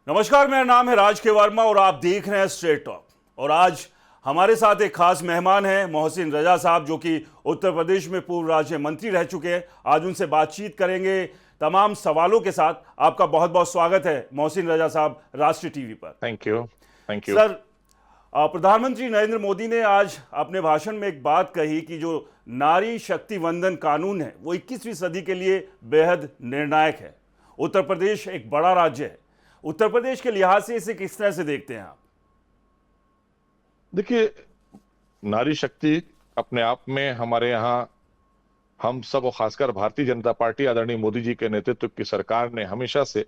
नमस्कार, मेरा नाम है राज के वर्मा और आप देख रहे हैं स्ट्रेट टॉक। और आज हमारे साथ एक खास मेहमान हैं मोहसिन रजा साहब, जो कि उत्तर प्रदेश में पूर्व राज्य मंत्री रह चुके हैं। आज उनसे बातचीत करेंगे तमाम सवालों के साथ। आपका बहुत बहुत स्वागत है मोहसिन रजा साहब राष्ट्रीय टीवी पर। Thank you. सर, प्रधानमंत्री नरेंद्र मोदी ने आज अपने भाषण में एक बात कही कि जो नारी शक्ति वंदन कानून है वो 21वीं सदी के लिए बेहद निर्णायक है। उत्तर प्रदेश एक बड़ा राज्य है। उत्तर प्रदेश के लिहाज से इसे किस तरह से देखते हैं आप? देखिए, नारी शक्ति अपने आप में हमारे यहाँ हम सब और खासकर भारतीय जनता पार्टी आदरणीय मोदी जी के नेतृत्व की सरकार ने हमेशा से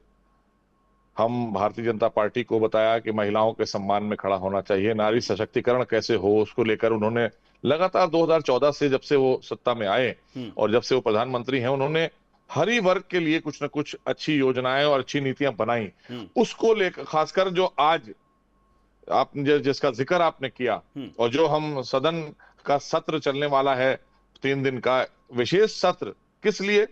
हम भारतीय जनता पार्टी को बताया कि महिलाओं के सम्मान में खड़ा होना चाहिए। नारी सशक्तिकरण कैसे हो उसको लेकर उन्होंने लगातार 2014 से जब से वो सत्ता में आए और जब से वो प्रधानमंत्री हैं, उन्होंने हर ही वर्ग के लिए कुछ न कुछ अच्छी योजनाएं और अच्छी नीतियां बनाई। उसको लेकर खासकर जो आज आपने जिसका जिक्र आपने किया और जो हम सदन का सत्र चलने वाला है 3 दिन का विशेष सत्र, किस लिए?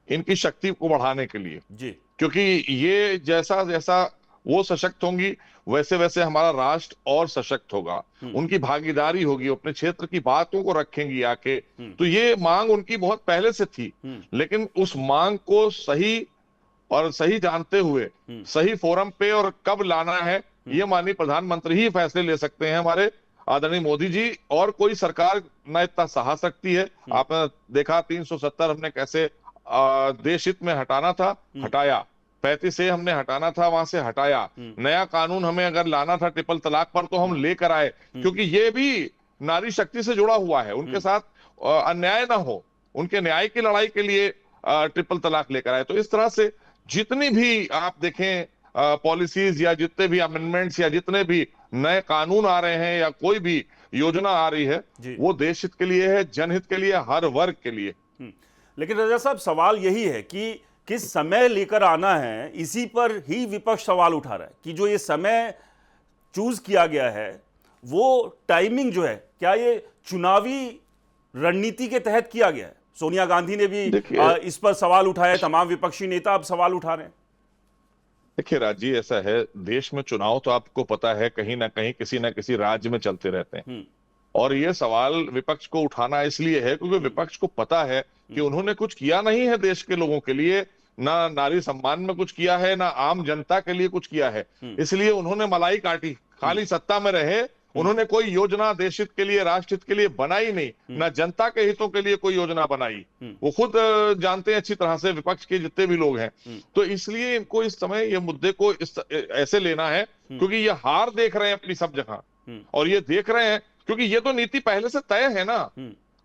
इनकी शक्ति को बढ़ाने के लिए जी। क्योंकि ये जैसा जैसा वो सशक्त होंगी वैसे वैसे हमारा राष्ट्र और सशक्त होगा। उनकी भागीदारी होगी, अपने क्षेत्र की बातों को रखेंगी आके। तो ये मांग उनकी बहुत पहले से थी, लेकिन उस मांग को सही और सही जानते हुए सही फोरम पे और कब लाना है ये माननीय प्रधानमंत्री ही फैसले ले सकते हैं, हमारे आदरणीय मोदी जी। और कोई सरकार न इतना साहस रखती है। आपने देखा 370 हमने कैसे देश हित में हटाना था, हटाया। 35 हमने हटाना था, वहां से हटाया। नया कानून हमें अगर लाना था ट्रिपल तलाक पर तो हम लेकर आए, क्योंकि ये भी नारी शक्ति से जुड़ा हुआ है। उनके साथ अन्याय ना हो, उनके न्याय की लड़ाई के लिए ट्रिपल तलाक लेकर आए। तो इस तरह से जितनी भी आप देखें पॉलिसीज या जितने भी अमेंडमेंट्स या जितने भी नए कानून आ रहे हैं या कोई भी योजना आ रही है, वो देश हित के लिए है, जनहित के लिए, हर वर्ग के लिए। लेकिन रजा साहब, सवाल यही है कि किस समय लेकर आना है, इसी पर ही विपक्ष सवाल उठा रहा है कि जो ये समय चूज किया गया है वो टाइमिंग जो है, क्या ये चुनावी रणनीति के तहत किया गया है? सोनिया गांधी ने भी इस पर सवाल उठाया, तमाम विपक्षी नेता अब सवाल उठा रहे हैं। देखिए राजी, ऐसा है, देश में चुनाव तो आपको पता है कहीं ना कहीं किसी ना किसी राज्य में चलते रहते हैं। और ये सवाल विपक्ष को उठाना इसलिए है क्योंकि विपक्ष को पता है कि उन्होंने कुछ किया नहीं है देश के लोगों के लिए, ना नारी सम्मान में कुछ किया है, ना आम जनता के लिए कुछ किया है। इसलिए उन्होंने मलाई काटी, खाली सत्ता में रहे। उन्होंने कोई योजना देश हित के लिए, राष्ट्र हित के लिए बनाई नहीं, ना जनता के हितों के लिए कोई योजना बनाई। वो खुद जानते हैं अच्छी तरह से, विपक्ष के जितने भी लोग हैं। तो इसलिए इनको इस समय ये मुद्दे को ऐसे लेना है क्योंकि ये हार देख रहे हैं अपनी सब जगह। और ये देख रहे हैं क्योंकि ये तो नीति पहले से तय है ना।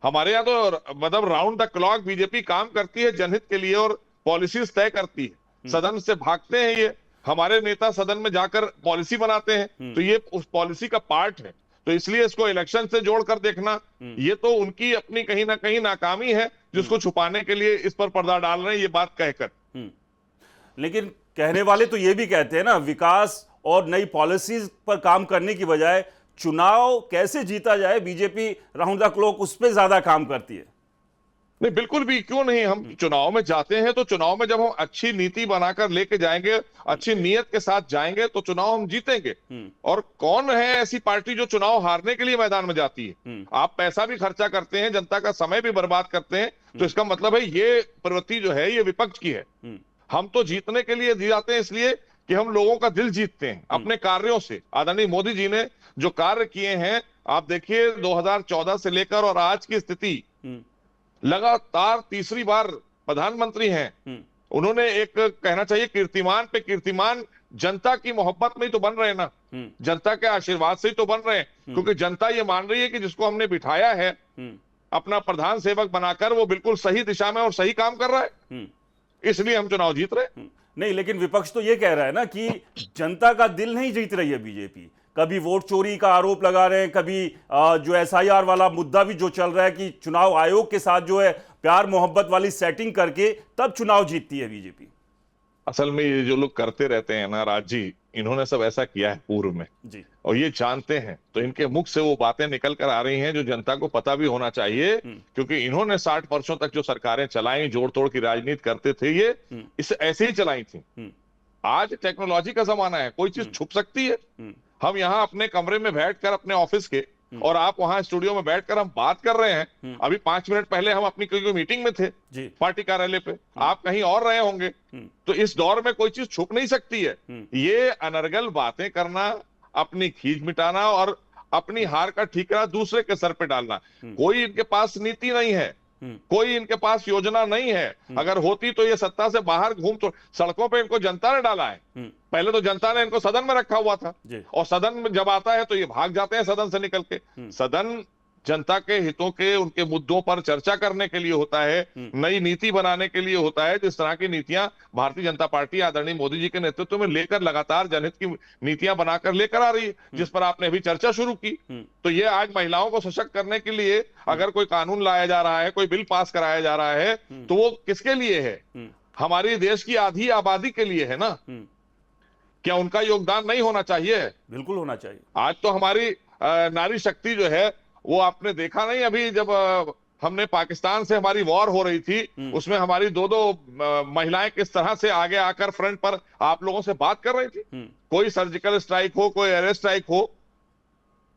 हमारे यहाँ तो मतलब राउंड द क्लॉक बीजेपी काम करती है जनहित के लिए और पॉलिसीज तय करती है। सदन से भागते हैं ये, हमारे नेता सदन में जाकर पॉलिसी बनाते हैं, तो ये उस पॉलिसी का पार्ट है। तो इसलिए इसको इलेक्शन से जोड़कर देखना, ये तो उनकी अपनी कहीं ना कहीं नाकामी है जिसको छुपाने के लिए इस पर पर्दा डाल रहे हैं, ये बात कहकर। लेकिन कहने वाले तो ये भी कहते हैं ना, विकास और नई पॉलिसीज पर काम करने की बजाय चुनाव कैसे जीता जाए, बीजेपी राउंड द क्लॉक उस पर ज्यादा काम करती है। नहीं, बिल्कुल भी क्यों नहीं। हम चुनाव में जाते हैं तो चुनाव में जब हम अच्छी नीति बनाकर लेके जाएंगे, अच्छी नीयत के साथ जाएंगे तो चुनाव हम जीतेंगे। और कौन है ऐसी पार्टी जो चुनाव हारने के लिए मैदान में जाती है? आप पैसा भी खर्चा करते हैं, जनता का समय भी बर्बाद करते हैं, तो इसका मतलब है ये प्रवृत्ति जो है ये विपक्ष की है। हम तो जीतने के लिए जाते हैं, इसलिए कि हम लोगों का दिल जीतते हैं अपने कार्यों से। आदरणीय मोदी जी ने जो कार्य किए हैं, आप देखिए 2014 से लेकर और आज की स्थिति, लगातार तीसरी बार प्रधानमंत्री हैं। उन्होंने एक कहना चाहिए कीर्तिमान पे कीर्तिमान जनता की मोहब्बत में ही तो बन रहे हैं ना, जनता के आशीर्वाद से ही तो बन रहे हैं। क्योंकि जनता ये मान रही है कि जिसको हमने बिठाया है अपना प्रधान सेवक बनाकर, वो बिल्कुल सही दिशा में और सही काम कर रहा है, इसलिए हम चुनाव जीत रहे हैं। नहीं, लेकिन विपक्ष तो ये कह रहा है ना कि जनता का दिल नहीं जीत रही है बीजेपी। कभी वोट चोरी का आरोप लगा रहे हैं, कभी जो एसआईआर वाला मुद्दा भी जो चल रहा है कि चुनाव आयोग के साथ जो है प्यार मोहब्बत वाली सेटिंग करके तब चुनाव जीतती है बीजेपी। असल में ये जो लोग करते रहते हैं ना राज जी, इन्होंने सब ऐसा किया है पूर्व में जी, और ये जानते हैं, तो इनके मुख से वो बातें निकल कर आ रही हैं जो जनता को पता भी होना चाहिए। क्योंकि इन्होंने 60 वर्षों तक जो सरकारें चलाई, जोड़ तोड़ की राजनीति करते थे, ये इस ऐसे ही चलाई थी। आज टेक्नोलॉजी का जमाना है, कोई चीज छुप सकती है। हम यहाँ अपने कमरे में बैठकर अपने ऑफिस के, और आप वहां स्टूडियो में बैठकर हम बात कर रहे हैं। अभी 5 मिनट पहले हम अपनी कोई मीटिंग में थे पार्टी कार्यालय पे, आप कहीं और रहे होंगे। तो इस दौर में कोई चीज छुप नहीं सकती है। ये अनर्गल बातें करना, अपनी खींच मिटाना और अपनी हार का ठीकरा दूसरे के सर पे डालना, कोई इनके पास नीति नहीं है, कोई इनके पास योजना नहीं है। अगर होती तो ये सत्ता से बाहर घूम, तो सड़कों पे इनको जनता ने डाला है। पहले तो जनता ने इनको सदन में रखा हुआ था, और सदन में जब आता है तो ये भाग जाते हैं सदन से निकल के। सदन जनता के हितों के, उनके मुद्दों पर चर्चा करने के लिए होता है, नई नीति बनाने के लिए होता है। जिस तरह की नीतियां भारतीय जनता पार्टी आदरणीय मोदी जी के नेतृत्व में लेकर लगातार जनहित की नीतियां बनाकर लेकर आ रही है, जिस पर आपने अभी चर्चा शुरू की। तो ये आज महिलाओं को सशक्त करने के लिए अगर कोई कानून लाया जा रहा है, कोई बिल पास कराया जा रहा है, तो वो किसके लिए है? हमारी देश की आधी आबादी के लिए है ना। क्या उनका योगदान नहीं होना चाहिए? बिल्कुल होना चाहिए। आज तो हमारी नारी शक्ति जो है, वो आपने देखा नहीं, अभी जब हमने पाकिस्तान से हमारी वॉर हो रही थी, उसमें हमारी दो महिलाएं किस तरह से आगे आकर फ्रंट पर आप लोगों से बात कर रही थी। कोई सर्जिकल स्ट्राइक हो, कोई एयर स्ट्राइक हो,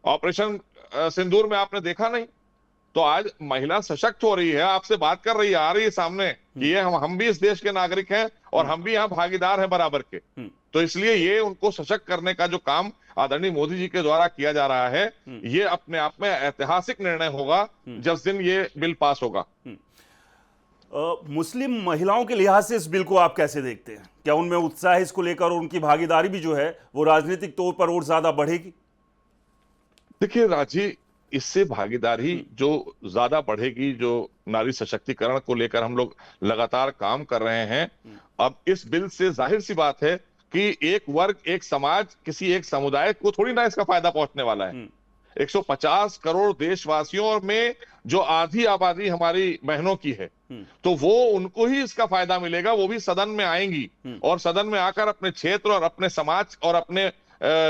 ऑपरेशन सिंदूर में आपने देखा नहीं। तो आज महिला सशक्त हो रही है, आपसे बात कर रही है, आ रही है सामने कि ये हम भी इस देश के नागरिक हैं और हम भी यहाँ भागीदार हैं बराबर के। तो इसलिए ये उनको सशक्त करने का जो काम आदरणीय मोदी जी के द्वारा किया जा रहा है, ये अपने आप में ऐतिहासिक निर्णय होगा जिस दिन ये बिल पास होगा। मुस्लिम महिलाओं के लिहाज से इस बिल को आप कैसे देखते हैं? क्या उनमें उत्साह है इसको लेकर, और उनकी भागीदारी भी जो है वो राजनीतिक तौर पर और ज्यादा बढ़ेगी? देखिए राजी, इससे भागीदारी जो ज्यादा बढ़ेगी, जो नारी सशक्तिकरण को लेकर हम लोग लगातार काम कर रहे हैं, अब इस बिल से जाहिर सी बात है कि एक वर्ग, एक समाज, किसी एक समुदाय को थोड़ी ना इसका फायदा पहुंचने वाला है। 150 करोड़ देशवासियों में जो आधी आबादी हमारी बहनों की है, तो वो उनको ही इसका फायदा मिलेगा। वो भी सदन में आएंगी और सदन में आकर अपने क्षेत्र और अपने समाज और अपने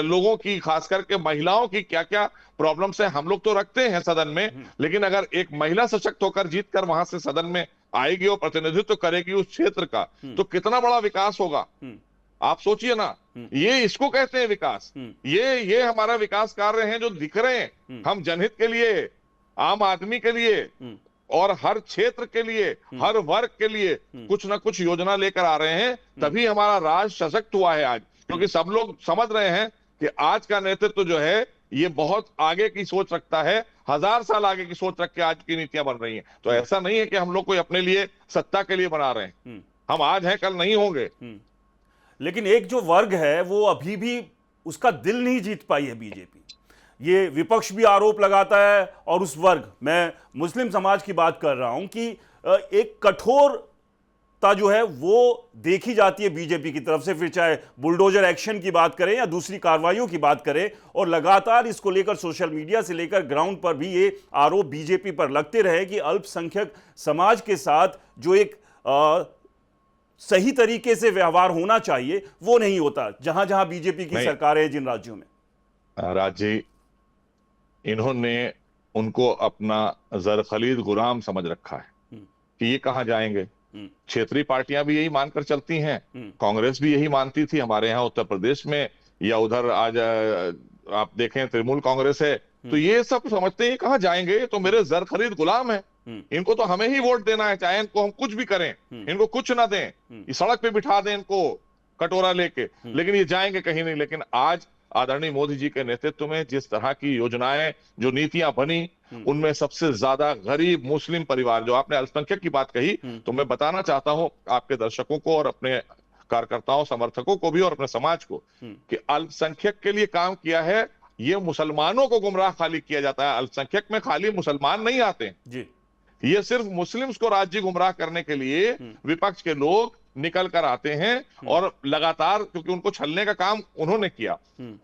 लोगों की, खास करके महिलाओं की क्या क्या प्रॉब्लम्स है, हम लोग तो रखते हैं सदन में, लेकिन अगर एक महिला सशक्त होकर जीत कर वहां से सदन में आएगी और प्रतिनिधित्व करेगी उस क्षेत्र का, तो कितना बड़ा विकास होगा। आप सोचिए ना, ये इसको कहते हैं विकास। ये हमारा विकास कार्य हैं जो दिख रहे हैं। हम जनहित के लिए, आम आदमी के लिए और हर क्षेत्र के लिए, हर वर्ग के लिए कुछ ना कुछ योजना लेकर आ रहे हैं, तभी हमारा राष्ट्र सशक्त हुआ है आज। क्योंकि सब लोग समझ रहे हैं कि आज का नेतृत्व जो है ये बहुत आगे की सोच रखता है, 1000 साल आगे की सोच रख के आज की नीतियां बन रही हैं। तो ऐसा नहीं है कि हम लोग कोई अपने लिए, सत्ता के लिए बना रहे हैं। हम आज हैं, कल नहीं होंगे। लेकिन एक जो वर्ग है वो अभी भी उसका दिल नहीं जीत पाई है बीजेपी। ये विपक्ष भी आरोप लगाता है, और उस वर्ग, मैं मुस्लिम समाज की बात कर रहा हूं, कि एक कठोरता जो है वो देखी जाती है बीजेपी की तरफ से, फिर चाहे बुलडोजर एक्शन की बात करें या दूसरी कार्रवाइयों की बात करें। और लगातार इसको लेकर सोशल मीडिया से लेकर ग्राउंड पर भी ये आरोप बीजेपी पर लगते रहे कि अल्पसंख्यक समाज के साथ जो एक सही तरीके से व्यवहार होना चाहिए वो नहीं होता, जहां जहां बीजेपी की सरकार है जिन राज्यों में। राजी, इन्होंने उनको अपना जर खलीद गुलाम समझ रखा है कि ये कहां जाएंगे। क्षेत्रीय पार्टियां भी यही मानकर चलती हैं, कांग्रेस भी यही मानती थी। हमारे यहाँ उत्तर प्रदेश में या उधर आज आप देखें तृणमूल कांग्रेस है, तो ये सब समझते हैं कहां जाएंगे, तो मेरे जर खरीद गुलाम है, इनको तो हमें ही वोट देना है, चाहे इनको हम कुछ भी करें, इनको कुछ ना दें, ये सड़क पे बिठा दें इनको कटोरा लेके, लेकिन ये जाएंगे कहीं नहीं। लेकिन आज आदरणीय मोदी जी के नेतृत्व में जिस तरह की योजनाएं, जो नीतियां बनी, उनमें सबसे ज्यादा गरीब मुस्लिम परिवार, जो आपने अल्पसंख्यक की बात कही, तो मैं बताना चाहता हूं आपके दर्शकों को और अपने कार्यकर्ताओं, समर्थकों को भी और अपने समाज को, कि अल्पसंख्यक के लिए काम किया है। ये मुसलमानों को गुमराह खाली किया जाता है, अल्पसंख्यक में खाली मुसलमान नहीं आते जी। ये सिर्फ मुस्लिम्स को राज्य गुमराह करने के लिए विपक्ष के लोग निकल कर आते हैं, और लगातार, क्योंकि उनको छलने का काम उन्होंने किया,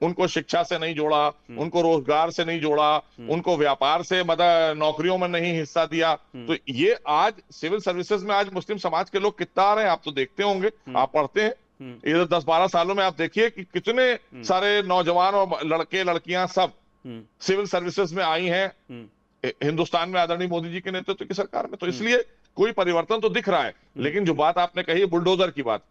उनको शिक्षा से नहीं जोड़ा, उनको रोजगार से नहीं जोड़ा, उनको व्यापार से, मतलब नौकरियों में नहीं हिस्सा दिया। तो ये आज सिविल सर्विसेज में आज मुस्लिम समाज के लोग कितना आ रहे हैं, आप तो देखते होंगे, आप पढ़ते हैं। ये 10-12 सालों में आप देखिए कि कितने सारे नौजवान और लड़के लड़कियां सब सिविल सर्विसेज में आई हैं हिंदुस्तान में आदरणीय मोदी जी के नेतृत्व की सरकार में। तो इसलिए कोई परिवर्तन तो दिख रहा है, लेकिन जो बात आपने कही बुलडोजर की बात,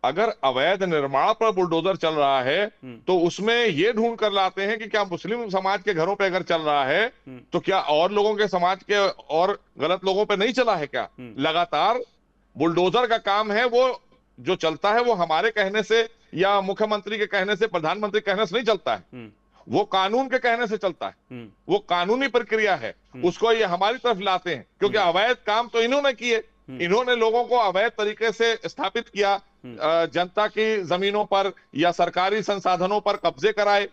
अगर अवैध निर्माण पर बुलडोजर चल रहा है तो उसमें ये ढूंढ कर लाते हैं कि क्या मुस्लिम समाज के घरों पे अगर चल रहा है तो क्या और लोगों के समाज के और गलत लोगों पे नहीं चला है क्या? लगातार बुलडोजर का काम है, वो जो चलता है वो हमारे कहने से या मुख्यमंत्री के कहने से, प्रधानमंत्री के कहने से नहीं चलता है, वो कानून के कहने से चलता है, वो कानूनी प्रक्रिया है, उसको ये हमारी तरफ लाते हैं क्योंकि अवैध काम तो इन्होंने किए, इन्होंने लोगों को अवैध तरीके से स्थापित किया, जनता की जमीनों पर या सरकारी संसाधनों पर कब्जे कराए,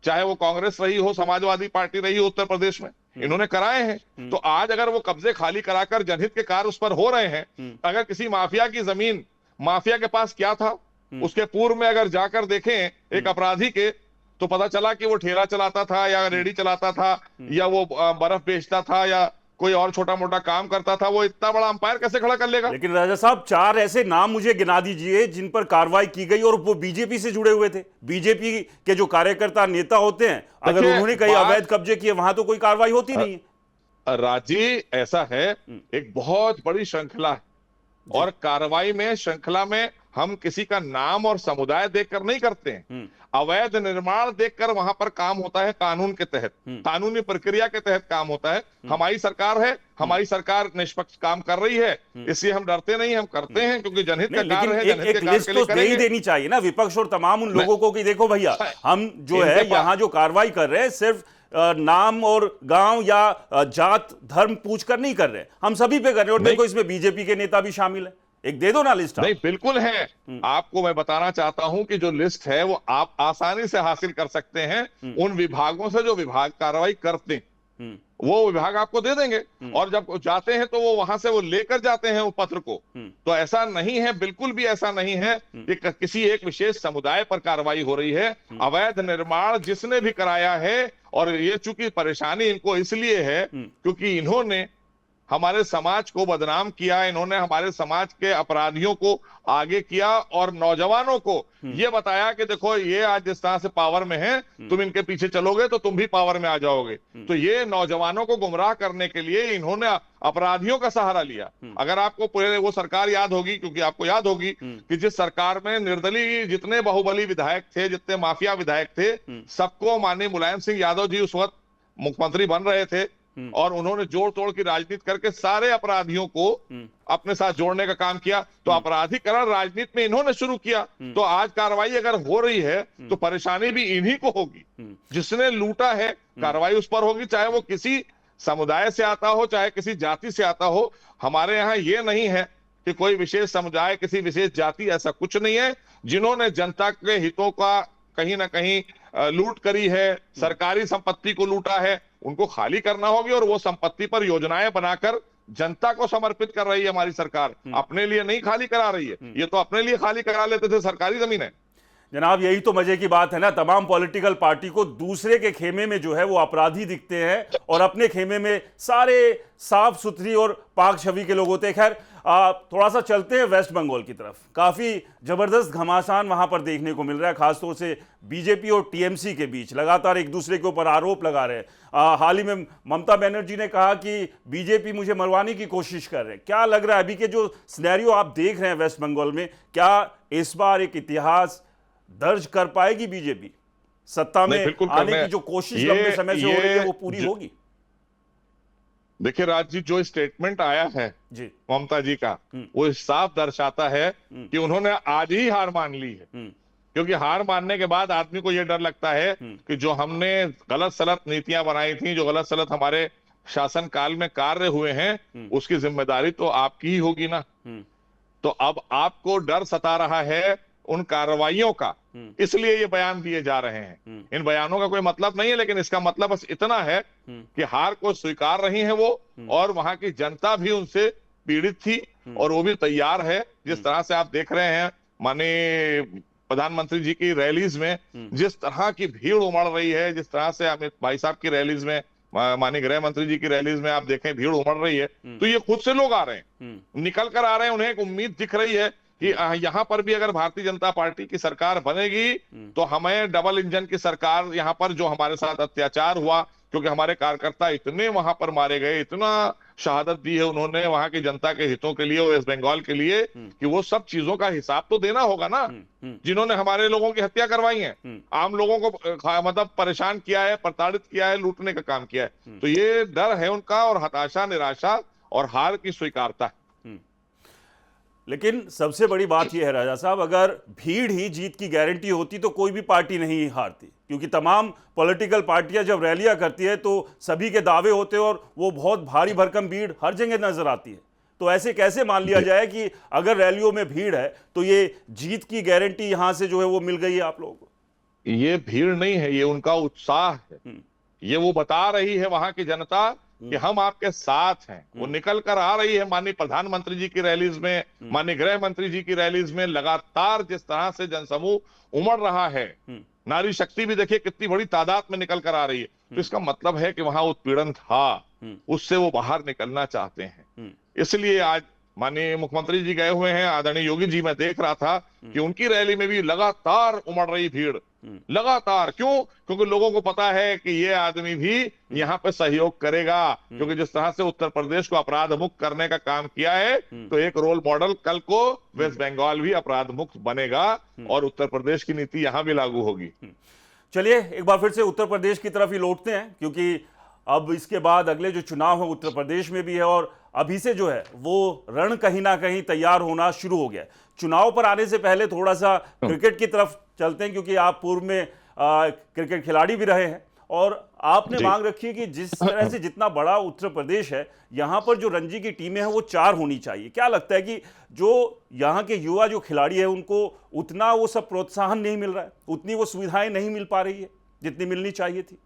चाहे वो कांग्रेस रही हो, समाजवादी पार्टी रही हो उत्तर प्रदेश में, इन्होंने कराए हैं। तो आज अगर वो कब्जे खाली कराकर जनहित के कार्य उस पर हो रहे हैं, अगर किसी माफिया की जमीन, माफिया के पास क्या था उसके पूर्व में अगर जाकर देखें एक अपराधी के, तो पता चला कि वो ठेला चलाता था या रेडी चलाता था या वो बर्फ बेचता था या कोई और छोटा मोटा काम करता था, वो इतना बड़ा अंपायर कैसे खड़ा कर लेगा? लेकिन राजा साहब, 4 ऐसे नाम मुझे गिना दीजिए जिन पर कार्रवाई की गई और वो बीजेपी से जुड़े हुए थे। बीजेपी के जो कार्यकर्ता नेता होते हैं, अगर उन्होंने कहीं अवैध कब्जे किए वहां तो कोई कार्रवाई होती नहीं है। राजी, ऐसा है, एक बहुत बड़ी श्रृंखला है और कार्रवाई में, श्रृंखला में हम किसी का नाम और समुदाय देखकर नहीं करते हैं, अवैध निर्माण देखकर वहां पर काम होता है, कानून के तहत, कानूनी प्रक्रिया के तहत काम होता है। हमारी सरकार है, हमारी सरकार निष्पक्ष काम कर रही है, इसलिए हम डरते नहीं, हम करते हैं क्योंकि जनहित का कार्य है, जनहित के कार्य के लिए करेंगे। देनी चाहिए ना विपक्ष और तमाम उन लोगों को कि देखो भैया, हम जो है यहाँ जो कार्रवाई कर रहे हैं सिर्फ नाम और गांव या जात धर्म पूछकर नहीं कर रहे, हम सभी पे कर रहे हैं। और देखो इसमें बीजेपी के नेता भी शामिल है, एक दे दो ना लिस्ट। नहीं, बिल्कुल है। आपको मैं बताना चाहता हूं कि जो लिस्ट है वो आप आसानी से हासिल कर सकते हैं उन विभागों से जो विभाग कार्रवाई करते हैं, वो विभाग आपको दे देंगे और जब जाते हैं तो वो वहां से वो लेकर जाते हैं वो पत्र को। तो ऐसा नहीं है, बिल्कुल भी ऐसा नहीं है कि किसी एक विशेष समुदाय पर कार्रवाई हो रही है। अवैध निर्माण जिसने भी कराया है, और ये चूंकि परेशानी इनको इसलिए है क्योंकि इन्होंने हमारे समाज को बदनाम किया, इन्होंने हमारे समाज के अपराधियों को आगे किया और नौजवानों को ये बताया कि देखो ये आज जिस तरह से पावर में है, तुम इनके पीछे चलोगे तो तुम भी पावर में आ जाओगे। तो ये नौजवानों को गुमराह करने के लिए इन्होंने अपराधियों का सहारा लिया। अगर आपको पूरे वो सरकार याद होगी, क्योंकि आपको याद होगी कि जिस सरकार में निर्दलीय जितने बाहुबली विधायक थे, जितने माफिया विधायक थे, सबको माननीय मुलायम सिंह यादव जी उस वक्त मुख्यमंत्री बन रहे थे और उन्होंने जोड़ तोड़ की राजनीति करके सारे अपराधियों को अपने साथ जोड़ने का काम किया। तो अपराधीकरण राजनीति में इन्होंने शुरू किया। तो आज कार्रवाई अगर हो रही है तो परेशानी भी इन्हीं को होगी, जिसने लूटा है कार्रवाई उस पर होगी, चाहे वो किसी समुदाय से आता हो, चाहे किसी जाति से आता हो। हमारे यहाँ ये नहीं है कि कोई विशेष समुदाय, किसी विशेष जाति, ऐसा कुछ नहीं है। जिन्होंने जनता के हितों का कहीं ना कहीं लूट करी है, सरकारी संपत्ति को लूटा है, उनको खाली करना होगी और वो संपत्ति पर योजनाएं बनाकर जनता को समर्पित कर रही है हमारी सरकार, अपने लिए नहीं खाली करा रही है। ये तो अपने लिए खाली करा लेते थे सरकारी जमीनें। जनाब, यही तो मजे की बात है ना, तमाम पॉलिटिकल पार्टी को दूसरे के खेमे में जो है वो अपराधी दिखते हैं और अपने खेमे में सारे साफ सुथरी और पाक छवि के लोग होते हैं। खैर, थोड़ा सा चलते हैं वेस्ट बंगाल की तरफ। काफ़ी ज़बरदस्त घमासान वहाँ पर देखने को मिल रहा है, खासतौर से बीजेपी और टीएमसी के बीच लगातार एक दूसरे के ऊपर आरोप लगा रहे हैं। हाल ही में ममता बनर्जी ने कहा कि बीजेपी मुझे मरवाने की कोशिश कर रहे हैं। क्या लग रहा है अभी के जो सिनेरियो आप देख रहे हैं वेस्ट बंगाल में, क्या इस बार एक इतिहास दर्ज कर पाएगी बीजेपी? सत्ता में आने की जो कोशिश लंबे समय से हो रही है वो पूरी होगी? देखिए राज जी, जो स्टेटमेंट आया है जी ममता जी का, वो साफ दर्शाता है कि उन्होंने आज ही हार मान ली है। क्योंकि हार मानने के बाद आदमी को यह डर लगता है कि जो हमने गलत सलत नीतियां बनाई थी, जो गलत सलत हमारे शासन काल में कार्य हुए हैं, उसकी जिम्मेदारी तो आपकी ही होगी ना। तो अब आपको डर सता रहा है उन कार्रवाइयों का, इसलिए ये बयान दिए जा रहे हैं। इन बयानों का कोई मतलब नहीं है, लेकिन इसका मतलब बस इतना है कि हार को स्वीकार रही है वो, और वहां की जनता भी उनसे पीड़ित थी और वो भी तैयार है। जिस तरह से आप देख रहे हैं माननीय प्रधानमंत्री जी की रैलीज में जिस तरह की भीड़ उमड़ रही है, जिस तरह से अमित भाई साहब की रैलीज में, माननीय गृह मंत्री जी की रैलीज में आप देखें भीड़ उमड़ रही है, तो ये खुद से लोग आ रहे हैं, निकल कर आ रहे हैं। उन्हें एक उम्मीद दिख रही है कि यहाँ पर भी अगर भारतीय जनता पार्टी की सरकार बनेगी तो हमें डबल इंजन की सरकार, यहाँ पर जो हमारे साथ अत्याचार हुआ, क्योंकि हमारे कार्यकर्ता इतने वहां पर मारे गए, इतना शहादत दी है उन्होंने वहां की जनता के हितों के लिए, वेस्ट बंगाल के लिए, कि वो सब चीजों का हिसाब तो देना होगा ना, जिन्होंने हमारे लोगों की हत्या करवाई है, आम लोगों को मतलब परेशान किया है, प्रताड़ित किया है, लूटने का काम किया है। तो ये डर है उनका, और हताशा, निराशा और हार की स्वीकारता। लेकिन सबसे बड़ी बात यह है राजा साहब, अगर भीड़ ही जीत की गारंटी होती तो कोई भी पार्टी नहीं हारती, क्योंकि तमाम पॉलिटिकल पार्टियां जब रैलियां करती है तो सभी के दावे होते हैं और वो बहुत भारी भरकम भीड़ हर जगह नजर आती है। तो ऐसे कैसे मान लिया जाए कि अगर रैलियों में भीड़ है तो ये जीत की गारंटी यहां से जो है वो मिल गई है आप लोगों को? ये भीड़ नहीं है, ये उनका उत्साह है। ये वो बता रही है वहां की जनता कि हम आपके साथ हैं। वो निकल कर आ रही है माननीय प्रधानमंत्री जी की रैलीज में, माननीय गृह मंत्री जी की रैलीज में। लगातार जिस तरह से जनसमूह उमड़ रहा है, नारी शक्ति भी देखिए कितनी बड़ी तादाद में निकल कर आ रही है। तो इसका मतलब है कि वहां उत्पीड़न था, उससे वो बाहर निकलना चाहते हैं। इसलिए आज माननीय मुख्यमंत्री जी गए हुए हैं, आदरणीय योगी जी, मैं देख रहा था कि उनकी रैली में भी लगातार उमड़ रही भीड़, लगातार। क्यों? क्योंकि लोगों को पता है कि ये आदमी भी यहाँ पे सहयोग करेगा, क्योंकि जिस तरह से उत्तर प्रदेश को अपराध मुक्त करने का काम किया है, तो एक रोल मॉडल कल को वेस्ट बंगाल भी अपराध मुक्त बनेगा और उत्तर प्रदेश की नीति यहाँ भी लागू होगी। चलिए एक बार फिर से उत्तर प्रदेश की तरफ ही लौटते हैं, क्योंकि अब इसके बाद अगले जो चुनाव है उत्तर प्रदेश में भी है और अभी से जो है वो रण कहीं ना कहीं तैयार होना शुरू हो गया है। चुनाव पर आने से पहले थोड़ा सा क्रिकेट की तरफ चलते हैं, क्योंकि आप पूर्व में क्रिकेट खिलाड़ी भी रहे हैं और आपने मांग रखी है कि जिस तरह से जितना बड़ा उत्तर प्रदेश है, यहाँ पर जो रणजी की टीमें हैं वो 4 होनी चाहिए। क्या लगता है कि जो यहाँ के युवा जो खिलाड़ी है उनको उतना वो सब प्रोत्साहन नहीं मिल रहा है, उतनी वो सुविधाएं नहीं मिल पा रही है जितनी मिलनी चाहिए थी?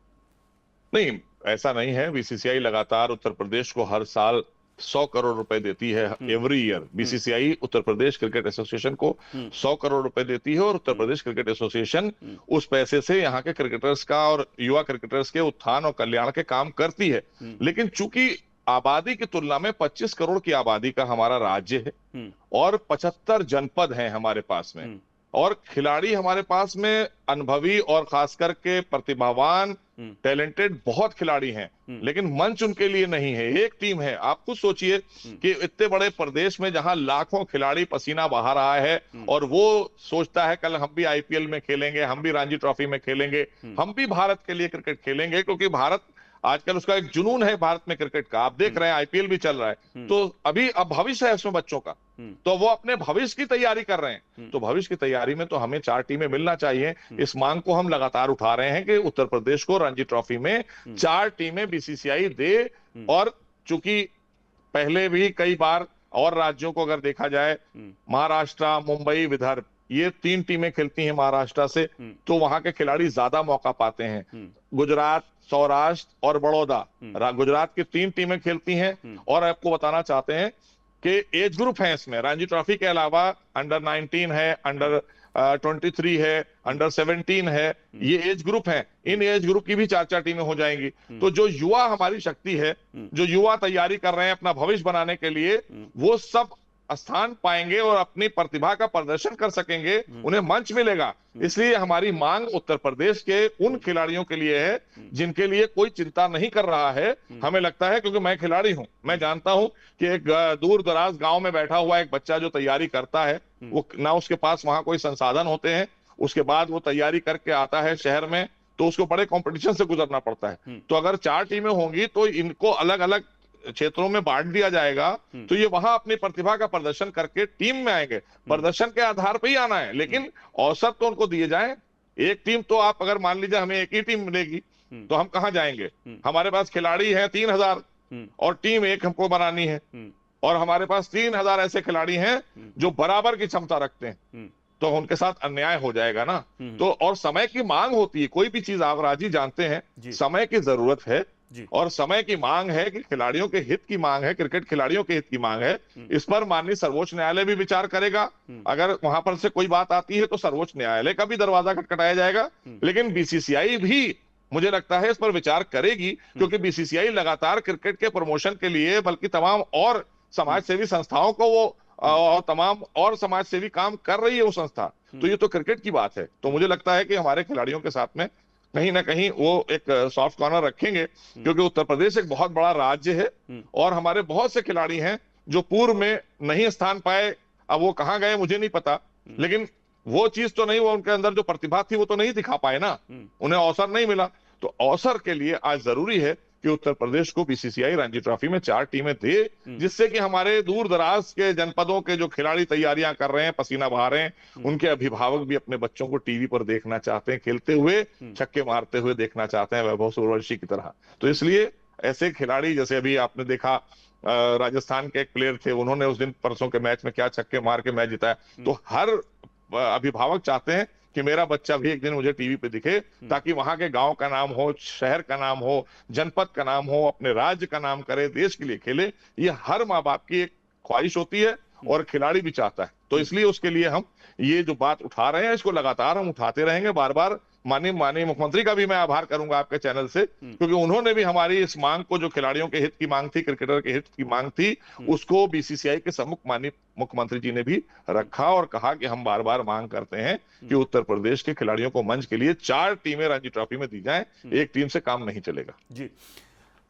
नहीं, ऐसा नहीं है। बीसीसीआई लगातार उत्तर प्रदेश को हर साल 100 करोड़ रुपए देती है। Every year BCCI Uttar Pradesh cricket association को 100 करोड़ रुपए देती है, और उत्तर प्रदेश क्रिकेट एसोसिएशन उस पैसे से यहाँ के क्रिकेटर्स का और युवा क्रिकेटर्स के उत्थान और कल्याण के काम करती है। लेकिन चूंकि आबादी की तुलना में 25 करोड़ की आबादी का हमारा राज्य है और 75 जनपद हैं हमारे पास में, और खिलाड़ी हमारे पास में अनुभवी और खास करके प्रतिभावान, टैलेंटेड बहुत खिलाड़ी हैं, लेकिन मंच उनके लिए नहीं है। एक टीम है, आप खुद सोचिए कि इतने बड़े प्रदेश में जहां लाखों खिलाड़ी पसीना बहा रहा है और वो सोचता है कल हम भी आईपीएल में खेलेंगे, हम भी रणजी ट्रॉफी में खेलेंगे, हम भी भारत के लिए क्रिकेट खेलेंगे, क्योंकि भारत आजकल उसका एक जुनून है भारत में क्रिकेट का। आप देख रहे हैं आईपीएल भी चल रहा है, तो अब भविष्य है उसमें बच्चों का, तो वो अपने भविष्य की तैयारी कर रहे हैं। तो भविष्य की तैयारी में तो हमें 4 टीमें मिलना चाहिए। इस मांग को हम लगातार उठा रहे हैं कि उत्तर प्रदेश को रणजी ट्रॉफी में 4 टीमें बीसीसीआई दे। और चूंकि पहले भी कई बार और राज्यों को अगर देखा जाए, महाराष्ट्र, मुंबई, विदर्भ, ये 3 टीमें खेलती हैं महाराष्ट्र से, तो वहां के खिलाड़ी ज्यादा मौका पाते हैं। गुजरात, सौराष्ट्र और बड़ौदा, गुजरात की 3 टीमें खेलती हैं। और आपको बताना चाहते हैं कि एज ग्रुप है इसमें, रणजी ट्रॉफी के अलावा अंडर 19 है, अंडर 23 है, अंडर 17 है, ये एज ग्रुप है। इन एज ग्रुप की भी 4-4 टीमें हो जाएंगी। तो जो युवा हमारी शक्ति है, जो युवा तैयारी कर रहे हैं अपना भविष्य बनाने के लिए, वो सब स्थान पाएंगे और अपनी प्रतिभा का प्रदर्शन कर सकेंगे, उन्हें मंच मिलेगा। इसलिए हमारी मांग उत्तर प्रदेश के उन खिलाड़ियों के लिए है जिनके लिए कोई चिंता नहीं कर रहा है। हमें लगता है, क्योंकि मैं खिलाड़ी हूं, मैं जानता हूं कि एक दूर दराज गांव में बैठा हुआ एक बच्चा जो तैयारी करता है, वो ना उसके पास वहां कोई संसाधन होते हैं, उसके बाद वो तैयारी करके आता है शहर में, तो उसको बड़े कॉम्पिटिशन से गुजरना पड़ता है। तो अगर 4 टीमें होंगी तो इनको अलग अलग क्षेत्रों में बांट दिया जाएगा, तो ये वहां अपनी प्रतिभा का प्रदर्शन करके टीम में आएंगे। प्रदर्शन के आधार पर ही आना है, लेकिन अवसर तो उनको दिए जाएं। एक टीम तो आप अगर मान लीजिए हमें एक ही टीम मिलेगी तो हम कहां जाएंगे? हमारे पास खिलाड़ी हैं 3000 और टीम एक हमको बनानी है, और हमारे पास 3000 ऐसे खिलाड़ी हैं जो बराबर की क्षमता रखते हैं, तो उनके साथ अन्याय हो जाएगा ना। तो और समय की मांग होती है, कोई भी चीज आप राजी जानते हैं, समय की जरूरत है और समय की मांग है कि खिलाड़ियों के हित की मांग है, क्रिकेट खिलाड़ियों के हित की मांग है। इस पर माननीय सर्वोच्च न्यायालय भी विचार करेगा। अगर वहां पर से कोई बात आती है तो सर्वोच्च न्यायालय का भी दरवाजा खटखटाया जाएगा। लेकिन बीसीसीआई भी मुझे लगता है इस पर विचार करेगी, क्योंकि बीसीसीआई लगातार क्रिकेट के प्रमोशन के लिए, बल्कि तमाम और समाज सेवी संस्थाओं को वो और तमाम और समाज सेवी काम कर रही है वो संस्था। तो ये तो क्रिकेट की बात है। तो मुझे लगता है कि हमारे खिलाड़ियों के साथ में कहीं ना कहीं वो एक सॉफ्ट कॉर्नर रखेंगे, क्योंकि उत्तर प्रदेश एक बहुत बड़ा राज्य है और हमारे बहुत से खिलाड़ी हैं जो पूर्व में नहीं स्थान पाए। अब वो कहाँ गए मुझे नहीं पता, लेकिन वो चीज तो नहीं, वो उनके अंदर जो प्रतिभा थी वो तो नहीं दिखा पाए ना, उन्हें अवसर नहीं मिला। तो अवसर के लिए आज जरूरी है कि उत्तर प्रदेश को बीसीसीआई रणजी ट्रॉफी में 4 टीमें दे, जिससे कि हमारे दूर दराज के जनपदों के जो खिलाड़ी तैयारियां कर रहे हैं, पसीना बहा रहे हैं, उनके अभिभावक भी अपने बच्चों को टीवी पर देखना चाहते हैं, खेलते हुए, छक्के मारते हुए देखना चाहते हैं, वैभव सूर्यवंशी की तरह। तो इसलिए ऐसे खिलाड़ी, जैसे अभी आपने देखा राजस्थान के एक प्लेयर थे, उन्होंने उस दिन परसों के मैच में क्या छक्के मार के मैच जिताया। तो हर अभिभावक चाहते हैं कि मेरा बच्चा भी एक दिन मुझे टीवी पे दिखे, ताकि वहां के गांव का नाम हो, शहर का नाम हो, जनपद का नाम हो, अपने राज्य का नाम करे, देश के लिए खेले। ये हर माँ बाप की एक ख्वाहिश होती है और खिलाड़ी भी चाहता है। तो इसलिए उसके लिए हम ये जो बात उठा रहे हैं, इसको लगातार हम उठाते रहेंगे, बार बार। माननीय मुख्यमंत्री का भी मैं आभार करूंगा आपके चैनल से, क्योंकि उन्होंने भी हमारी इस मांग को, जो खिलाड़ियों के हित की मांग थी, क्रिकेटर के हित की मांग थी, उसको बीसीसीआई के सम्मुख माननीय मुख्यमंत्री जी ने भी रखा और कहा कि हम बार बार मांग करते हैं कि उत्तर प्रदेश के खिलाड़ियों को मंच के लिए 4 टीमें रणजी ट्रॉफी में दी जाएं, एक टीम से काम नहीं चलेगा। जी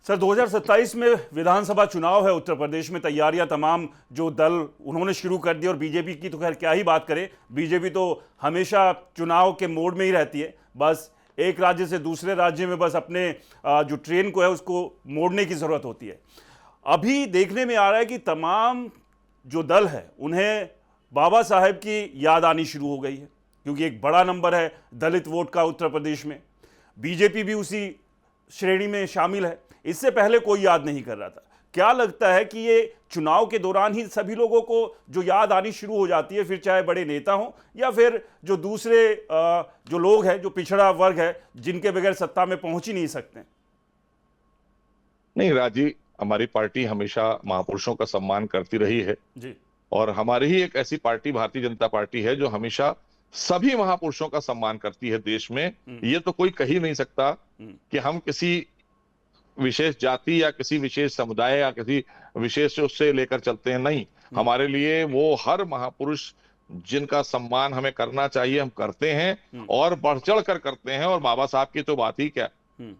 सर, 2027 में विधानसभा चुनाव है उत्तर प्रदेश में। तैयारियां तमाम जो दल उन्होंने शुरू कर दी, और बीजेपी की तो खैर क्या ही बात करें, बीजेपी तो हमेशा चुनाव के मोड में ही रहती है। बस एक राज्य से दूसरे राज्य में बस अपने जो ट्रेन को है उसको मोड़ने की ज़रूरत होती है। अभी देखने में आ रहा है कि तमाम जो दल है उन्हें बाबा साहेब की याद आनी शुरू हो गई है, क्योंकि एक बड़ा नंबर है दलित वोट का उत्तर प्रदेश में। बीजेपी भी उसी श्रेणी में शामिल है। इससे पहले कोई याद नहीं कर रहा था। क्या लगता है कि ये चुनाव के दौरान ही सभी लोगों को जो याद आनी शुरू हो जाती है, फिर चाहे बड़े नेता हों या फिर जो दूसरे जो लोग हैं, जो पिछड़ा वर्ग है, जिनके बगैर सत्ता में पहुंच ही नहीं सकते? नहीं राजी, हमारी पार्टी हमेशा महापुरुषों का सम्मान करती रही है जी। और हमारी ही एक ऐसी पार्टी भारतीय जनता पार्टी है जो हमेशा सभी महापुरुषों का सम्मान करती है देश में। ये तो कोई कह ही नहीं सकता कि हम किसी विशेष जाति या किसी विशेष समुदाय या किसी विशेष उससे लेकर चलते हैं। नहीं, हमारे लिए वो हर महापुरुष जिनका सम्मान हमें करना चाहिए, हम करते हैं और बढ़ चढ़ कर करते हैं। और बाबा साहब की तो बात ही क्या,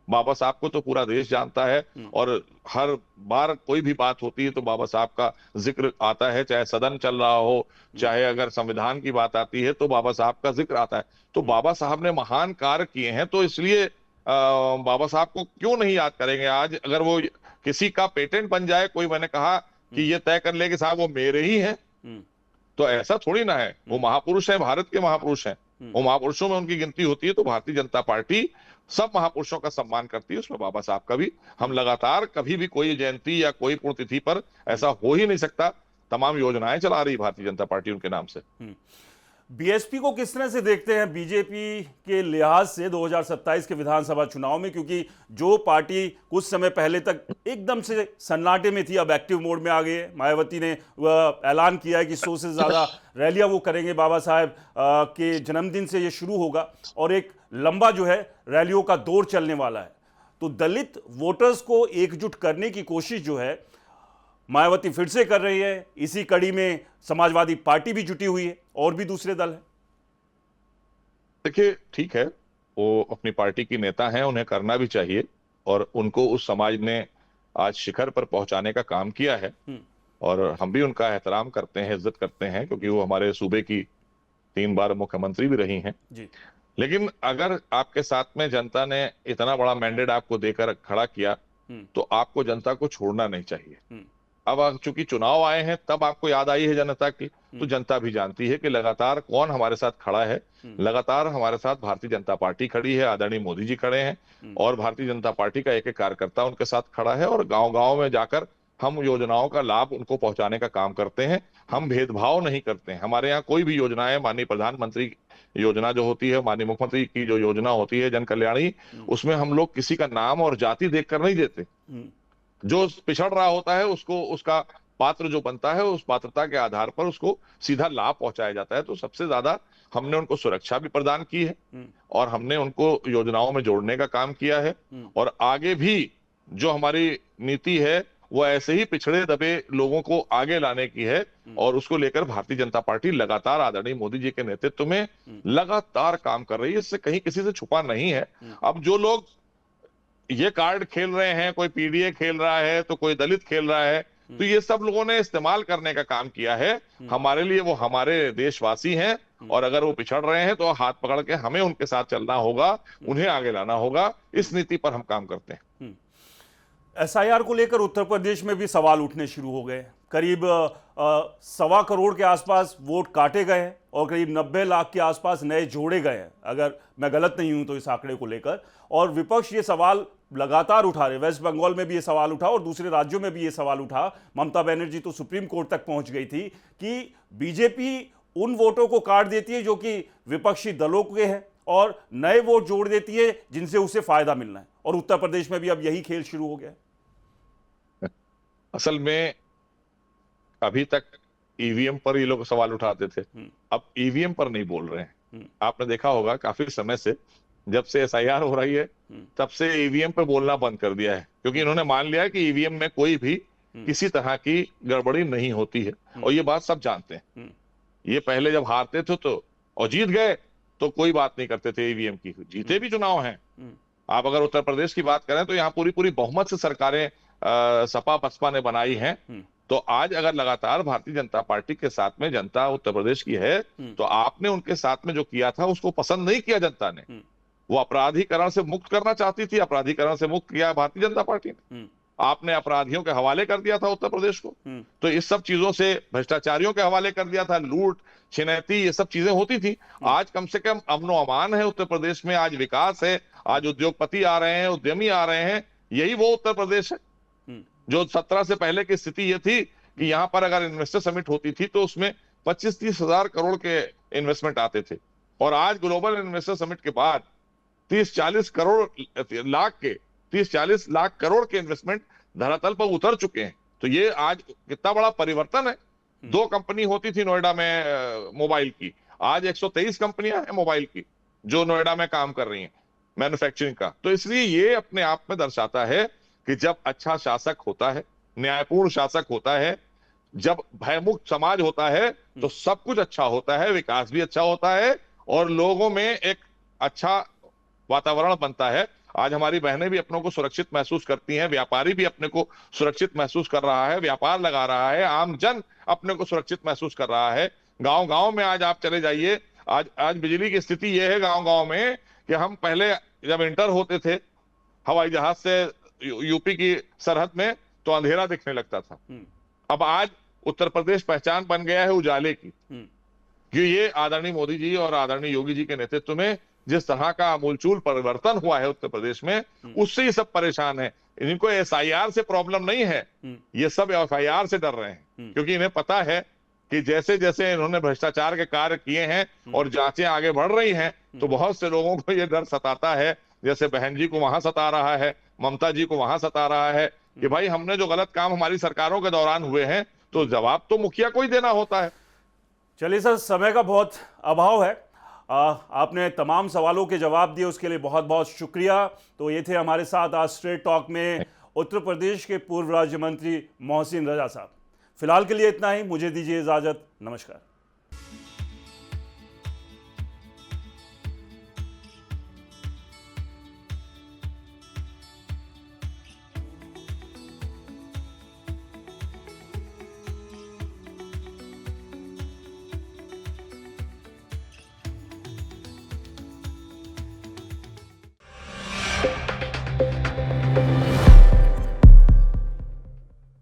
बाबा साहब को तो पूरा देश जानता है और हर बार कोई भी बात होती है तो बाबा साहब का जिक्र आता है, चाहे सदन चल रहा हो, चाहे अगर संविधान की बात आती है तो बाबा साहब का जिक्र आता है। तो बाबा साहब ने महान कार्य किए हैं, तो इसलिए बाबा साहब को क्यों नहीं याद करेंगे। आज अगर वो किसी का पेटेंट बन जाए, कोई, मैंने कहा कि ये तय कर ले कि साहब वो मेरे ही हैं, तो ऐसा थोड़ी ना है। वो महापुरुष है, भारत के महापुरुष हैं, वो महापुरुषों में उनकी गिनती होती है। तो भारतीय जनता पार्टी सब महापुरुषों का सम्मान करती है, उसमें बाबा साहब का भी। हम लगातार कभी भी कोई जयंती या कोई पुण्यतिथि पर, ऐसा हो ही नहीं सकता, तमाम योजनाएं चला रही भारतीय जनता पार्टी उनके नाम से। बीएसपी को किस तरह से देखते हैं बीजेपी के लिहाज से 2027 के विधानसभा चुनाव में? क्योंकि जो पार्टी कुछ समय पहले तक एकदम से सन्नाटे में थी, अब एक्टिव मोड में आ गई है। मायावती ने ऐलान किया है कि 100 से ज़्यादा रैलियां वो करेंगे, बाबा साहेब के जन्मदिन से ये शुरू होगा और एक लंबा जो है रैलियों का दौर चलने वाला है। तो दलित वोटर्स को एकजुट करने की कोशिश जो है मायावती फिर से कर रही है। इसी कड़ी में समाजवादी पार्टी भी जुटी हुई है और भी दूसरे दल हैं। देखिए, ठीक है, वो अपनी पार्टी की नेता हैं, उन्हें करना भी चाहिए और उनको उस समाज ने आज शिखर पर पहुंचाने का काम किया है और हम भी उनका एहतराम करते हैं, इज्जत करते हैं, क्योंकि वो हमारे सूबे की 3 बार मुख्यमंत्री भी रही हैं जी। लेकिन अगर आपके साथ में जनता ने इतना बड़ा मैंडेट आपको देकर खड़ा किया तो आपको जनता को छोड़ना नहीं चाहिए। अब चूंकि चुनाव आए हैं तब आपको याद आई है जनता की, तो जनता भी जानती है कि लगातार कौन हमारे साथ खड़ा है। लगातार हमारे साथ भारतीय जनता पार्टी खड़ी है, आदरणीय मोदी जी खड़े हैं और भारतीय जनता पार्टी का एक एक कार्यकर्ता उनके साथ खड़ा है और गांव-गांव में जाकर हम योजनाओं का लाभ उनको पहुंचाने का काम करते हैं। हम भेदभाव नहीं करते हैं। हमारे यहाँ कोई भी योजनाएं, माननीय प्रधानमंत्री योजना जो होती है, माननीय मुख्यमंत्री की जो योजना होती है जन कल्याणी, उसमें हम लोग किसी का नाम और जाति देखकर नहीं देते। जो पिछड़ रहा होता है उसको, उसका पात्र जो बनता है, उस पात्रता के आधार पर उसको सीधा लाभ पहुंचाया जाता है। तो सबसे ज्यादा हमने उनको सुरक्षा भी प्रदान की है और हमने उनको योजनाओं में जोड़ने का काम किया है और आगे भी जो हमारी नीति है वो ऐसे ही पिछड़े दबे लोगों को आगे लाने की है। और उसको लेकर भारतीय जनता पार्टी लगातार आदरणीय मोदी जी के नेतृत्व में लगातार काम कर रही है, इससे कहीं किसी से छुपा नहीं है। अब जो लोग ये कार्ड खेल रहे हैं, कोई पीडीए खेल रहा है तो कोई दलित खेल रहा है, तो ये सब लोगों ने इस्तेमाल करने का काम किया है। हमारे लिए वो हमारे देशवासी हैं, और अगर वो पिछड़ रहे हैं तो हाथ पकड़ के हमें उनके साथ चलना होगा, उन्हें आगे लाना होगा। इस नीति पर हम काम करते हैं। एसआईआर को लेकर उत्तर प्रदेश में भी सवाल उठने शुरू हो गए। करीब 1.25 करोड़ के आसपास वोट काटे गए हैं और करीब 90 लाख के आसपास नए जोड़े गए हैं, अगर मैं गलत नहीं हूं तो इस आंकड़े को लेकर। और विपक्ष ये सवाल लगातार उठा रहे। वेस्ट बंगाल में भी ये सवाल उठा और दूसरे राज्यों में भी ये सवाल उठा। ममता बनर्जी तो सुप्रीम कोर्ट तक पहुंच गई थी कि बीजेपी उन वोटों को काट देती है जो कि विपक्षी दलों के हैं और नए वोट जोड़ देती है जिनसे उसे फायदा मिलना है। और उत्तर प्रदेश में भी अब यही खेल शुरू हो गया है। असल में अभी तक ईवीएम पर ये लोग सवाल उठाते थे, अब ईवीएम पर नहीं बोल रहे हैं। आपने देखा होगा काफी समय से, जब से एसआईआर हो रही है तब से ईवीएम पर बोलना बंद कर दिया है, क्योंकि इन्होंने मान लिया है कि ईवीएम में कोई भी किसी तरह की गड़बड़ी नहीं होती है। और ये बात सब जानते हैं। ये पहले जब हारते थे तो और जीत गए तो कोई बात नहीं करते थे ईवीएम की। जीते भी चुनाव हैं। आप अगर उत्तर प्रदेश की बात करें तो यहाँ पूरी पूरी बहुमत से सरकारें सपा बसपा ने बनाई हैं। तो आज अगर लगातार भारतीय जनता पार्टी के साथ में जनता उत्तर प्रदेश की है, तो आपने उनके साथ में जो किया था उसको पसंद नहीं किया जनता ने। वो अपराधीकरण से मुक्त करना चाहती थी, अपराधीकरण से मुक्त किया भारतीय जनता पार्टी ने। आपने अपराधियों के हवाले कर दिया था उत्तर प्रदेश को। तो इस सब चीजों से भ्रष्टाचारियों के हवाले कर दिया था, लूट छिनैती ये सब चीजें होती थी। आज कम से कम अमनो अमान है उत्तर प्रदेश में, आज विकास है, आज उद्योगपति आ रहे हैं, उद्यमी आ रहे हैं। यही वो उत्तर प्रदेश है जो 17 से पहले की स्थिति ये थी कि यहाँ पर अगर इन्वेस्टर समिट होती थी तो उसमें 25-30 हजार करोड़ के इन्वेस्टमेंट आते थे। और आज ग्लोबल इन्वेस्टर समिट के बाद 30-40 लाख करोड़ के इन्वेस्टमेंट धरातल पर उतर चुके हैं। तो ये आज कितना बड़ा परिवर्तन है। 2 कंपनी होती थी नोएडा में मोबाइल की, आज 123 कंपनियां हैं मोबाइल की जो नोएडा में काम कर रही हैं मैन्युफैक्चरिंग का। तो इसलिए ये अपने आप में दर्शाता है कि जब अच्छा शासक होता है, न्यायपूर्ण शासक होता है, जब भयमुक्त समाज होता है तो सब कुछ अच्छा होता है, विकास भी अच्छा होता है और लोगों में एक अच्छा वातावरण बनता है। आज हमारी बहनें भी अपनों को सुरक्षित महसूस करती हैं, व्यापारी भी अपने को सुरक्षित महसूस कर रहा है, व्यापार लगा रहा है, आम जन अपने को सुरक्षित महसूस कर रहा है। गांव गांव में आज आप चले जाइए, आज बिजली की स्थिति यह है गांव गांव में कि हम पहले जब इंटर होते थे हवाई जहाज से यूपी की सरहद में तो अंधेरा दिखने लगता था। अब आज उत्तर प्रदेश पहचान बन गया है उजाले की, कि ये आदरणीय मोदी जी और आदरणीय योगी जी के नेतृत्व में जिस तरह का आमूलचूल परिवर्तन हुआ है उत्तर प्रदेश में, उससे ही सब परेशान है। इनको एसआईआर से प्रॉब्लम नहीं है, ये सब एफआईआर से डर रहे हैं, क्योंकि इन्हें पता है कि जैसे जैसे इन्होंने भ्रष्टाचार के कार्य किए हैं और जांचें आगे बढ़ रही हैं, तो बहुत से लोगों को ये डर सताता है। जैसे बहन जी को वहां सता रहा है, ममता जी को वहां सता रहा है कि भाई हमने जो गलत काम हमारी सरकारों के दौरान हुए हैं तो जवाब तो मुखिया को ही देना होता है। चलिए सर, समय का बहुत अभाव है। आपने तमाम सवालों के जवाब दिए, उसके लिए बहुत बहुत शुक्रिया। तो ये थे हमारे साथ आज स्ट्रेट टॉक में उत्तर प्रदेश के पूर्व राज्य मंत्री मोहसिन रजा साहब। फिलहाल के लिए इतना ही, मुझे दीजिए इजाजत। नमस्कार।